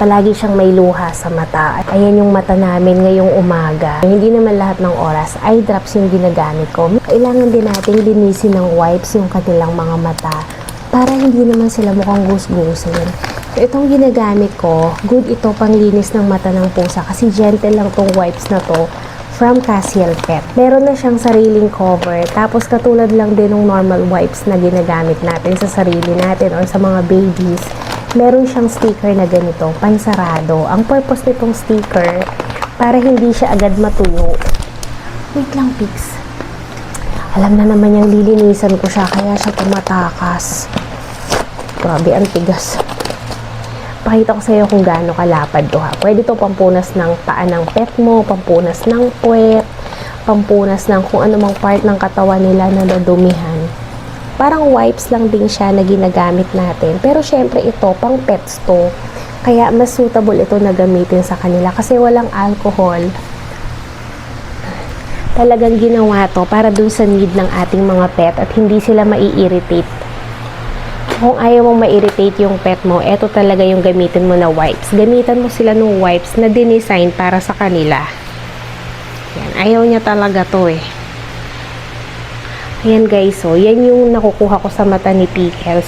Palagi siyang may luha sa mata. Ayan yung mata namin ngayong umaga. Hindi naman lahat ng oras eye drops yung ginagamit ko. Kailangan din natin linisin ng wipes yung kanilang mga mata para hindi naman sila mukhang gus-gusin. So, itong ginagamit ko, good ito panglinis ng mata ng pusa kasi gentle lang tong wipes na to from Cassiel Pet. Meron na siyang sariling cover. Tapos katulad lang din ng normal wipes na ginagamit natin sa sarili natin or sa mga babies. Meron siyang sticker na ganito, pansarado. Ang purpose nitong sticker, para hindi siya agad matuyo. Wait lang, Pix. Alam na naman niyang lilinisan ko siya, kaya siya tumatakas. Grabe, ang tigas. Pakita ko sa iyo kung gaano kalapad to ha. Pwede to pampunas ng paa ng pet mo, pampunas ng puwet, pampunas ng kung anumang part ng katawan nila na nadumihan. Parang wipes lang din siya na ginagamit natin. Pero syempre ito, pang pets to. Kaya mas suitable ito na gamitin sa kanila kasi walang alcohol. Talagang ginawa to para dun sa need ng ating mga pet at hindi sila mai-irritate. Kung ayaw mong ma-irritate yung pet mo, eto talaga yung gamitin mo na wipes. Gamitan mo sila ng wipes na dinesign para sa kanila. Yan, ayaw niya talaga to eh. Ayan guys, so yan yung nakukuha ko sa mata ni Pickles.